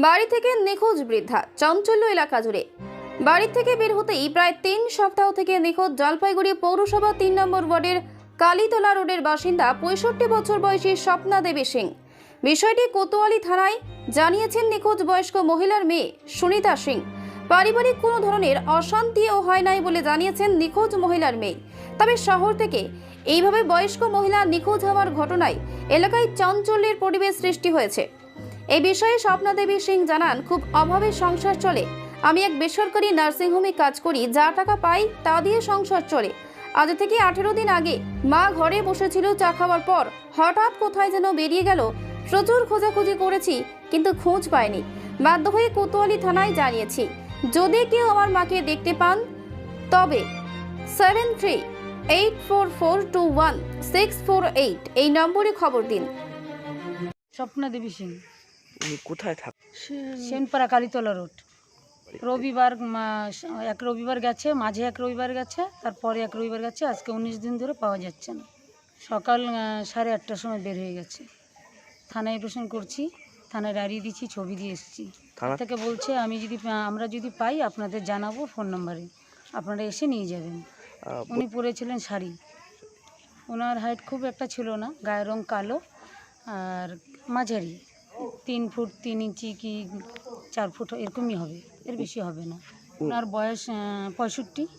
বাড়ি থেকে নিখোঁজ বৃদ্ধা, চাঞ্চল্য এলাকা জুড়ে। বাড়ি থেকে বের হতেই প্রায় 3 সপ্তাহ থেকে নিখোঁজ জলপাইগুড়ি পৌরসভা 3 নম্বর ওয়ার্ডের কালীতলা রোডের বাসিন্দা 65 বছর বয়সী স্বপ্না দেবী সিং। বিষয়টি কোতোয়ালি থানায় জানিয়েছেন নিখোঁজ বয়স্ক মহিলার মেয়ে সুনিতা সিং। পারিবারিক কোনো ধরনের অশান্তিও হয় নাই বলে জানিয়েছেন নিখোঁজ মহিলার মেয়ে। তবে শহর থেকে এইভাবে বয়স্ক মহিলা নিখোঁজ হওয়ার ঘটনায় এলাকায় চাঞ্চল্যের পরিবেশ সৃষ্টি হয়েছে। এই বিষয়ে স্বপ্না দেবী সিং জানান, খুব অভাবে সংসার চলে। আমি এক বেসরকারি নার্সিংহোমে কাজ করি, যা টাকা পাই তা দিয়ে সংসার চলে। আজ থেকে 18 দিন আগে মা ঘরে বসেছিল, চা খাওয়ার পর হঠাৎ কোথায় যেন বেরিয়ে গেল। প্রচুর খোঁজাখুঁজি করেছি কিন্তু খোঁজ পাইনি। বাধ্য হয়ে কোতোয়ালি থানায় জানিয়েছি। যদি কেউ আমার মাকে দেখতে পান তবে 7384421648 এই নম্বরে খবর দিন। স্বপ্না দেবী সিং, উনি কোথায় থাকেন? সেনপাড়া কালীতলা রোড। রবিবার এক রবিবার গেছে, মাঝে এক রবিবার গেছে, তারপরে এক রবিবার গেছে। আজকে 19 দিন ধরে পাওয়া যাচ্ছে না। সকাল 8:30টার সময় বের হয়ে গেছে। থানায় প্রেশন করছি, থানায় ডায়েরি দিচ্ছি, ছবি দিয়ে এসেছি। থেকে বলছে আমরা যদি পাই আপনাদের জানাবো ফোন নম্বরে, আপনারা এসে নিয়ে যাবেন। উনি পরেছিলেন শাড়ি। ওনার হাইট খুব একটা ছিল না, গায়ের রং কালো আর মাঝারি, 3 ফুট 3 ইঞ্চি কি 4 ফুট এরকমই হবে, এর বেশি হবে না। ওনার বয়স 65।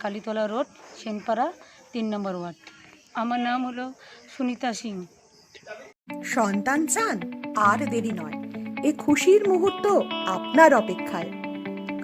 কালীতলা রোড, সেনপাড়া 3 নম্বর ওয়ার্ড। আমার নাম হলো সুনিতা সিং। সন্তান চান? আর দেরি নয়, এ খুশির মুহূর্ত আপনার অপেক্ষায়।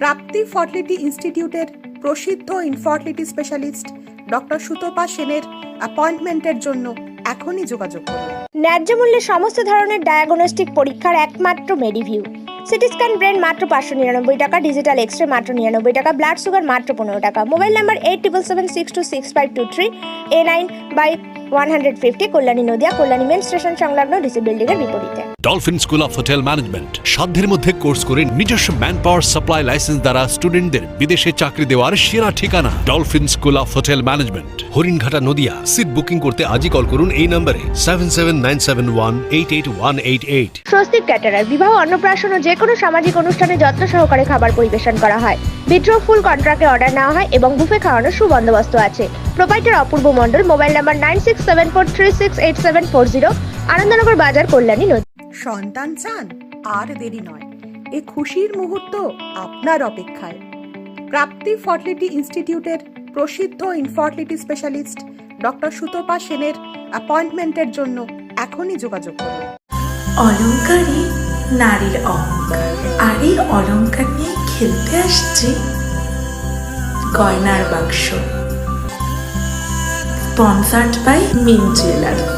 প্রাপ্তি ফার্টিলিটি ইনস্টিটিউটের প্রসিদ্ধ ইনফার্টিলিটি স্পেশালিস্ট ডক্টর সুতপা সেনের অ্যাপয়েন্টমেন্টের জন্য এখনই যোগাযোগ করুন। ন্যায্য মূল্যে সমস্ত ধরনের ডায়াগনস্টিক পরীক্ষার একমাত্র মেডিভিউ। সিটি স্ক্যান ব্রেন মাত্র 599 টাকা, ডিজিটাল এক্সরে মাত্র 99 টাকা, ব্লাড সুগার মাত্র 15 টাকা। Mobile number 8777626523, A9/150, Kalyani Nadia, Kalyani main station সংলগ্ন ডিসি বিল্ডিং এর বিপরীতে। Dolphin school of hotel management সাধ্যের মধ্যে কোর্স করে নিজস্ব ম্যান পাওয়ার সাপ্লাই লাইসেন্স দ্বারা স্টুডেন্টদের বিদেশে চাকরি দেওয়ার সেরা ঠিকানা dolphin school of hotel management, Haringhata, Nadia. Seat booking করতে আজই কল করুন এই নম্বরে 7797188188। স্বস্তিক ক্যাটারার বিবাহ, অন্নপ্রাশন ও যে কোনো সামাজিক অনুষ্ঠানে যত্ন সহকারে খাবার পরিবেশন করা হয়। বিট্রো ফুল কন্ট্রাক্টে অর্ডার নেওয়া হয় এবং বুফে খাওয়ানোর সুবন্দোবস্ত আছে। প্রোপাইটার অপূর্ব মণ্ডল, মোবাইল নাম্বার 9674368740, আনন্দনগর বাজার, কল্যাণী নদী। সন্তান চান? আর দেরি নয়, এ খুশির মুহূর্ত আপনার অপেক্ষায়। প্রাপ্তি ফার্টিলিটি ইনস্টিটিউটের প্রসিদ্ধ ইনফার্টিলিটি স্পেশালিস্ট ডক্টর সুতপা সেনের অ্যাপয়েন্টমেন্টের জন্য এখনই যোগাযোগ করুন। অলংকারই নারীর অহংকার, আর এই অলংকার নিয়ে খেলতে আসছে গয়নার বাক্স, স্পন্সার্ড বাই মিন জুয়েলার্স।